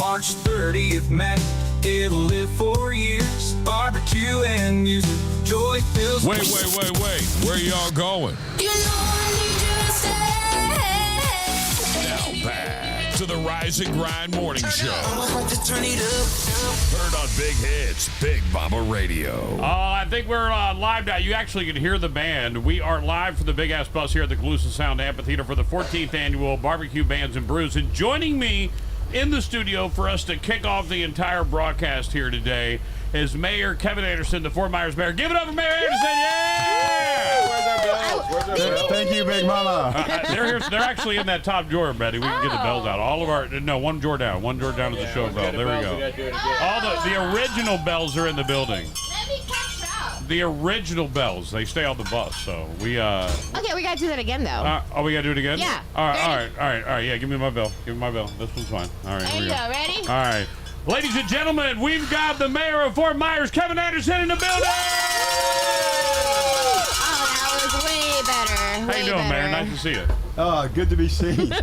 March 30th, man, it'll live for years. Barbecue and music, joy fills. Wait. Where y'all going? You know I need you to stay. Now back to the Rise and Grind Morning Show. To turn it up. Heard on Big Hits, Big Mama Radio. I think we're live now. You actually can hear the band. We are live for the Big Ass Bus here at the Calusa Sound Amphitheater for the 14th annual Barbecue Bands and Brews. And joining me in the studio for us to kick off the entire broadcast here today is Mayor Kevin Anderson, the Fort Myers mayor. Give it up for Mayor Anderson! Yeah! Where's our bells? Thank you, Big Mama. They're here. They're actually in that top drawer, Betty. We can get the bells out. All of our one drawer down. One drawer down to the show bell. There we go. All the original bells are in the building. Let me catch up. The original bells. They stay on the bus. So we Okay, we gotta do that again though. we gotta do it again. Yeah. All right. Yeah, give me my bell. Give me my bell. This one's fine. All right. There Here we you go. Ready? All right. Ladies and gentlemen, we've got the mayor of Fort Myers, Kevin Anderson, in the building. Oh, that was way better. How you doing, Mayor? Nice to see you. Good to be seen.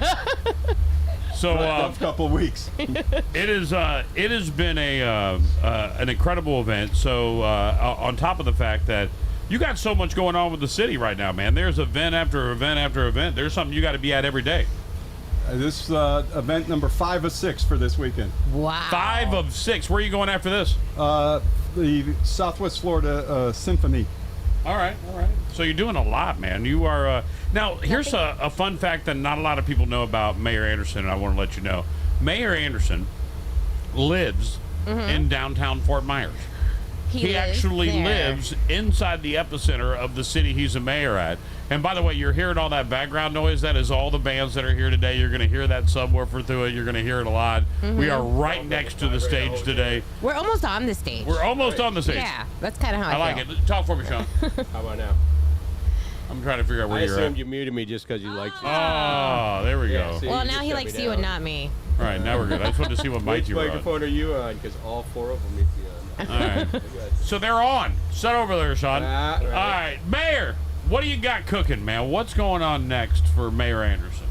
So, Tough couple of weeks. it has been an incredible event. So, on top of the fact that you got so much going on with the city right now, man. There's event after event after event. There's something you got to be at every day. This event number 5 of 6 for this weekend. Wow. 5 of 6. Where are you going after this? The Southwest Florida Symphony. All right. So you're doing a lot, man. You are now. Here's a fun fact that not a lot of people know about Mayor Anderson, and I want to let you know. Mayor Anderson lives in downtown Fort Myers. He actually lives inside the epicenter of the city he's a mayor at. And by the way, you're hearing all that background noise. That is all the bands that are here today. You're going to hear that subwoofer through it. You're going to hear it a lot. We are right next to the stage today. We're almost on the stage. We're almost on the stage. Yeah, that's kind of how I like feel. it. Talk for me, Sean. How about now? I'm trying to figure out where I you're assumed at. you muted me just because you liked you. Oh, there we go. see, Well, you now just he shut likes me you down. and not me. All right, now we're good. I just wanted to see what mic Which you were on. microphone are you on? Because all 4 of them need to be on. All right. So they're on. Sit over there, Sean. Right. All right, Mayor, what do you got cooking, man? What's going on next for Mayor Anderson?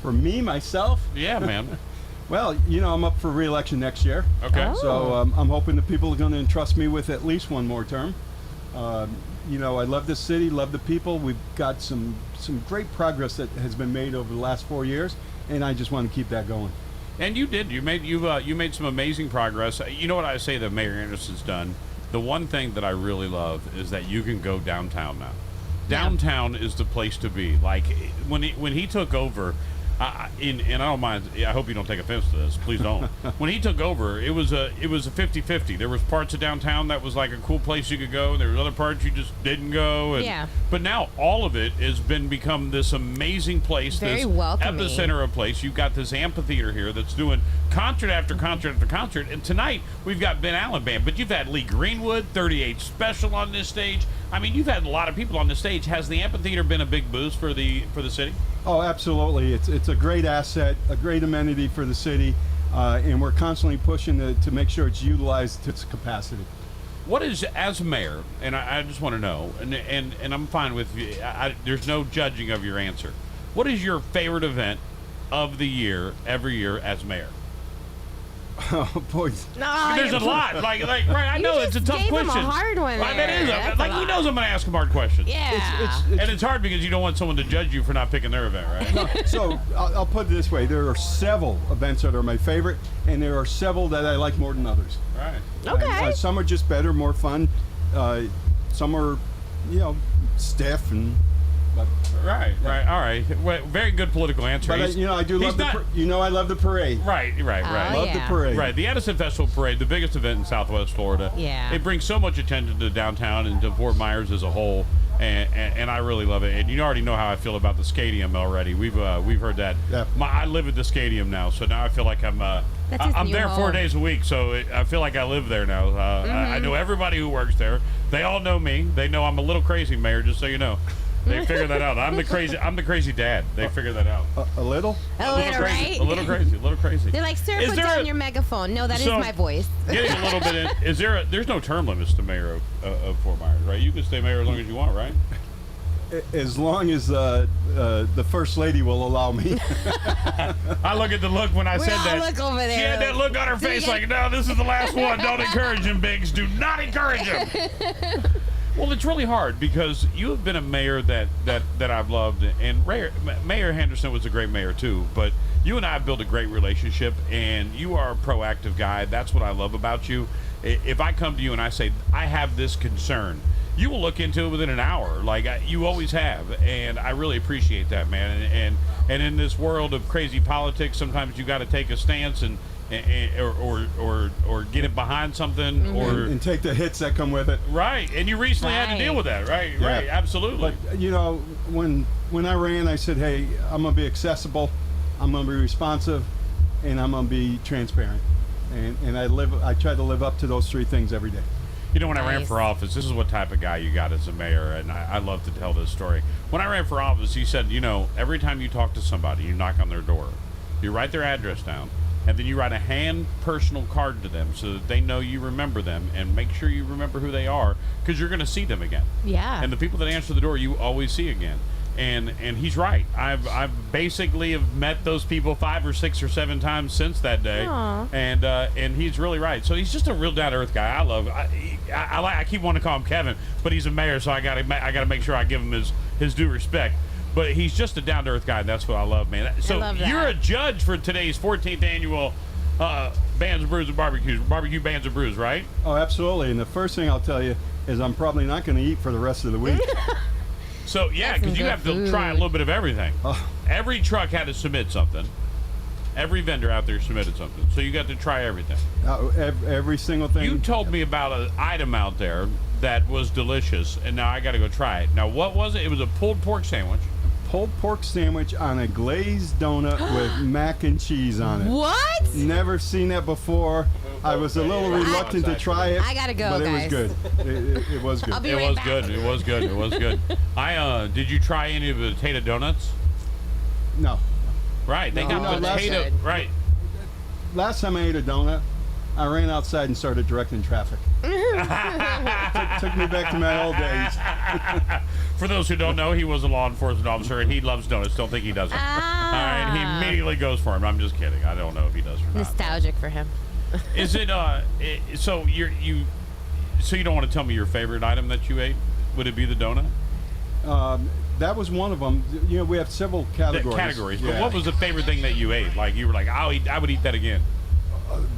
For me, myself, Yeah, man. well, I'm up for re-election next year. Okay. Oh. So I'm hoping the people are going to entrust me with at least one more term. I love this city, love the people. We've got some great progress that has been made over the last 4 years, and I just want to keep that going. And you did. You made some amazing progress. You know what I say that Mayor Anderson's done? The one thing that I really love is that you can go downtown now. Downtown is the place to be. Like when he took over, and I don't mind. I hope you don't take offense to this. Please don't. When he took over, it was a 50-50. There was parts of downtown that was like a cool place you could go, and there was other parts you just didn't go. And, Yeah. But now all of it has become this amazing place. Very this welcoming. epicenter of place. You've got this amphitheater here that's doing concert after concert after concert. And tonight we've got Ben Allen Band, but you've had Lee Greenwood, 38 Special on this stage. I mean, you've had a lot of people on the stage. Has the amphitheater been a big boost for the city? Oh, absolutely. It's a great asset, a great amenity for the city, and we're constantly pushing to make sure it's utilized to its capacity. What is, as mayor, and I just want to know, and I'm fine with you, there's no judging of your answer. What is your favorite event of the year, every year, as mayor? Oh, boy. No, There's a lot. Like, right, I You know it's a just tough gave him question. a hard one Right, that there. is. That's Like, a he lot. knows I'm going to ask him hard questions. Yeah. And it's hard because you don't want someone to judge you for not picking their event, right? So I'll put it this way: there are several events that are my favorite, and there are several that I like more than others. Right. Okay. And, some are just better, more fun. Some are, stiff and. But Right. All right. Well, very good political answer. I do love I love the parade. Right. Oh, Love yeah. the parade. Right, the Addison Festival Parade, the biggest event in Southwest Florida. Yeah. It brings so much attention to downtown and to Fort Myers as a whole, and I really love it. And you already know how I feel about the Skadium already. We've heard that. Yeah. I live at the Skadium now, so now I feel like I'm That's his new there 4 home. days a week, so I feel like I live there now. I know everybody who works there. They all know me. They know I'm a little crazy, Mayor. Just so you know. They figured that out. I'm the crazy dad. They figured that out. A little. A little, crazy, right? a little crazy. They're like, sir, Is put there down a- your megaphone. No, that is So- my voice. Getting a little bit in, there's no term limits to mayor of Fort Myers, right? You can stay mayor as long as you want, right? As long as the first lady will allow me. I look at the look when I We said all that. look over there. She had that look on her face like, no, this is the last one. Don't encourage him, Biggs. Do not encourage him. Well, it's really hard because you have been a mayor that I've loved, and Mayor Henderson was a great mayor too. But you and I have built a great relationship, and you are a proactive guy. That's what I love about you. If I come to you and I say I have this concern, you will look into it within an hour, like you always have, and I really appreciate that, man. And in this world of crazy politics, sometimes you got to take a stance or get it behind something, or and take the hits that come with it. Right, and you recently had to deal with that, right? Yeah. Right, absolutely. But you know, when I ran, I said, hey, I'm gonna be accessible, I'm gonna be responsive, and I'm gonna be transparent. And I try to live up to those three things every day. You know, when I ran Nice. for office, this is what type of guy you got as a mayor, and I love to tell this story. When I ran for office, you said, you know, every time you talk to somebody, you knock on their door, you write their address down, and then you write a hand personal card to them so that they know you remember them, and make sure you remember who they are, because you're going to see them again. Yeah. And the people that answer the door, you always see again. And he's right. I've basically have met those people 5 or 6 or 7 times since that day. Aw. And he's really right. So he's just a real down to earth guy. I love. I keep wanting to call him Kevin, but he's a mayor, so I gotta make sure I give him his due respect. But he's just a down to earth guy, and that's what I love, man. So love that. you're a judge for today's 14th annual Bands of Brews and Barbecue Bands of Brews, right? Oh, absolutely. And the first thing I'll tell you is I'm probably not going to eat for the rest of the week. So yeah, That's some because you good have to try a food. little bit of everything. Oh. Every truck had to submit something. Every vendor out there submitted something. So you got to try everything. Every single thing. You told me about an item out there that was delicious, and now I got to go try it. Now, what was it? It was a pulled pork sandwich. Pulled pork sandwich on a glazed donut with mac and cheese on it. What? Never seen that before. I was a little reluctant to try it. I gotta go, but guys. it was good. It was good. I'll be It right was back. good. It was good. It was good. Did you try any of the potato donuts? No. Right, they No, got no, potato. good. Right. Last time I ate a donut, I ran outside and started directing traffic. took me back to my old days. For those who don't know, he was a law enforcement officer, and he loves donuts. Don't think he doesn't. All right, he immediately goes for him. I'm just kidding. I don't know if he does or not. Nostalgic for him. Is it so you don't want to tell me your favorite item that you ate? Would it be the donut? That was one of them. You know, we have several categories. Categories. But Yeah. what was the favorite thing that you ate? Like you were like, I would eat that again.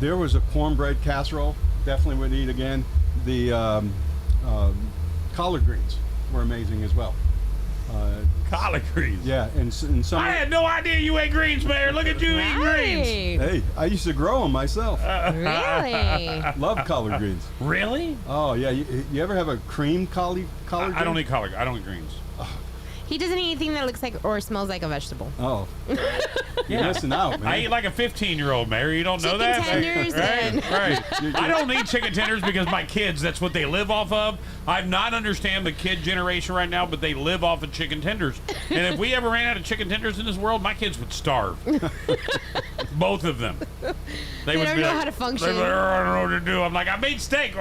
There was a cornbread casserole. Definitely would eat again. The collard greens were amazing as well. Collard greens. Yeah, and some. I had no idea you ate greens, Mayor. Look at you eating greens. Right. Hey, I used to grow them myself. Really? Love collard greens. Really? Oh yeah, you ever have a cream collard green? I don't eat collard. I don't eat greens. He doesn't eat anything that looks like or smells like a vegetable. Oh, you're missing out, man. I eat like a 15-year-old, Mayor. You don't know Chicken that? tenders Right. I don't eat chicken tenders because my kids, that's what they live off of. I not understand the kid generation right now, but they live off of chicken tenders. And if we ever ran out of chicken tenders in this world, my kids would starve. Both of them. They would don't be know like- how to function. they'd be like, I don't know what to do. I'm like, I made steak. It's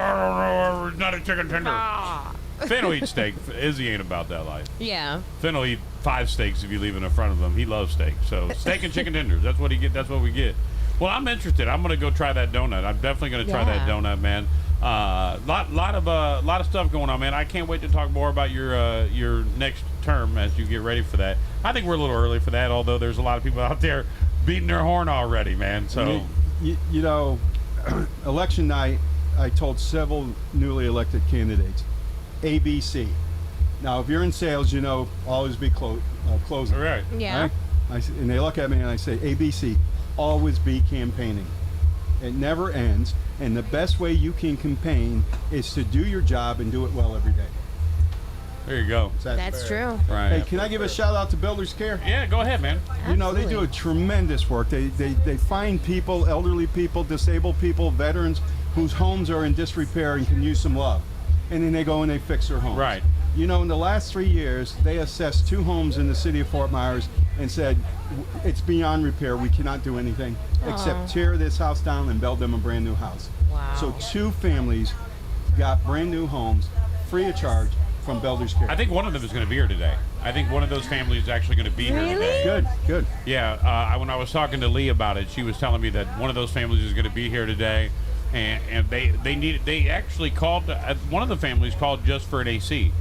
not a chicken tender. Ah. Finn will eat steak. Izzy ain't about that life. Yeah. Finn will eat 5 steaks if you leave it in front of him. He loves steak. So steak and chicken tenders. That's what he get. That's what we get. Well, I'm interested. I'm gonna go try that donut. I'm definitely gonna try that Yeah. donut, man. Lot of stuff going on, man. I can't wait to talk more about your next term as you get ready for that. I think we're a little early for that, although there's a lot of people out there beating their horn already, man. So You know, election night, I told several newly elected candidates, ABC. Now, if you're in sales, you know, always be closing. all right. Yeah. Right? And they look at me and I say, ABC, always be campaigning. It never ends, and the best way you can campaign is to do your job and do it well every day. There you go. Is that That's fair? true. Right. Hey, can I give a shout out to Builders Care? Yeah, go ahead, man. You know, they do a Absolutely. tremendous work. They find people, elderly people, disabled people, veterans whose homes are in disrepair and can use some love. And then they go and they fix their homes. Right. You know, in the last 3 years, they assessed 2 homes in the city of Fort Myers and said, it's beyond repair. We cannot do anything except tear this house down and build them a brand new house. Wow. So 2 families got brand new homes free of charge from Builders Care. I think one of them is going to be here today. I think one of those families is actually going to be here today. Good, good. Yeah, when I was talking to Lee about it, she was telling me that one of those families is going to be here today, and they actually called. One of the families called just for an AC,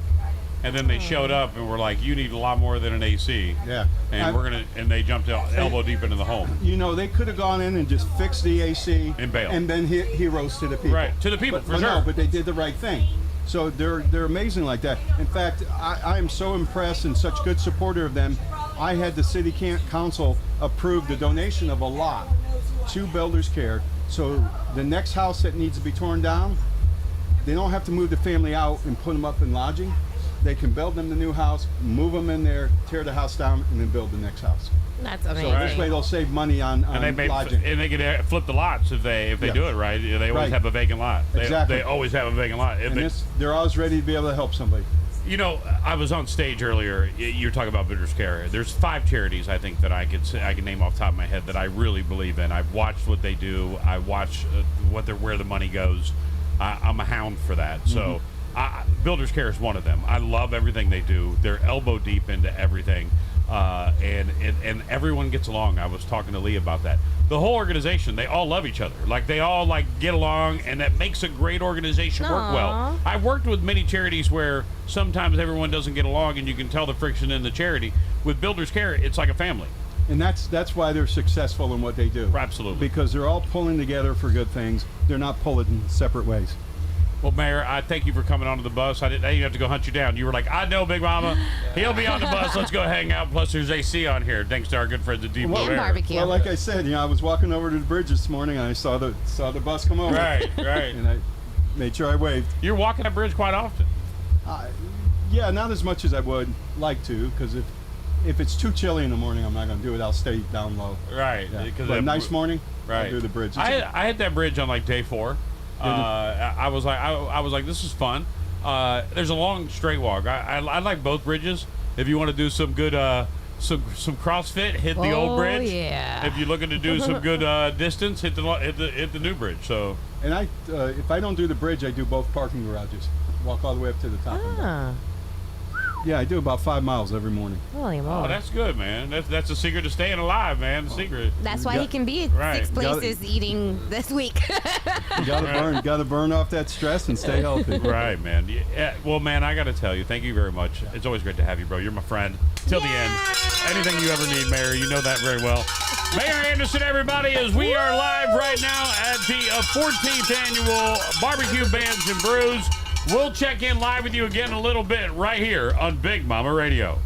and then they showed up and were like, "You need a lot more than an AC." Yeah. And they jumped elbow deep into the home. You know, they could have gone in and just fixed the AC And bailed. and been heroes to the people. Right, to the people, for sure. No, but they did the right thing. So they're amazing like that. In fact, I am so impressed and such good supporter of them. I had the city council approve the donation of a lot to Builders Care. So the next house that needs to be torn down, they don't have to move the family out and put them up in lodging. They can build them the new house, move them in there, tear the house down, and then build the next house. That's So amazing. this way they'll save money on lodging. And they can flip the lots if they Yeah. do it right. They always Right. have a vacant lot. Exactly. They always have a vacant lot. If And they- they're always ready to be able to help somebody. You know, I was on stage earlier. You were talking about Builders Care. There's 5 charities I think that I can name off the top of my head that I really believe in. I've watched what they do. I watch where the money goes. I'm a hound for that. So, Builders Care is one of them. I love everything they do. They're elbow deep into everything, and everyone gets along. I was talking to Lee about that. The whole organization, they all love each other. Like they all get along, and that makes a great organization work well. Aw. I've worked with many charities where sometimes everyone doesn't get along, and you can tell the friction in the charity. With Builders Care, it's like a family. And that's why they're successful in what they do. Absolutely. Because they're all pulling together for good things. They're not pulling in separate ways. Well, Mayor, I thank you for coming onto the bus. I didn't even have to go hunt you down. You were like, I know, Big Mama. He'll be on the bus. Let's go hang out. Plus, there's AC on here, thanks to our good friends at Depot And Air. barbecue. Well, like I said, I was walking over to the bridge this morning and I saw the bus come over. Right. And I made sure I waved. You're walking that bridge quite often. Yeah, not as much as I would like to, because if it's too chilly in the morning, I'm not going to do it. I'll stay down low. Right. Yeah. Because But a nice morning, Right. I'll do the bridge. I had that bridge on like day 4. I was like, this is fun. There's a long straight walk. I like both bridges. If you want to do some good some CrossFit, hit the old bridge. Yeah. If you're looking to do some good distance, hit the new bridge. So And if I don't do the bridge, I do both parking garages. Walk all the way up to the top. And down. Yeah, I do about 5 miles every morning. Holy moly. oh, that's good, man. That's the secret to staying alive, man. The secret. That's why Yeah. he can be at Right. 6 places eating this week. You gotta burn off that stress and stay healthy. Right, man. Yeah, well, man, I got to tell you, thank you very much. It's always great to have you, bro. You're my friend. Till the end. Anything you ever need, Mayor, you know that very well. Mayor Anderson, everybody, as we are live right now at the 14th annual Barbecue Bands and Brews. We'll check in live with you again in a little bit right here on Big Mama Radio.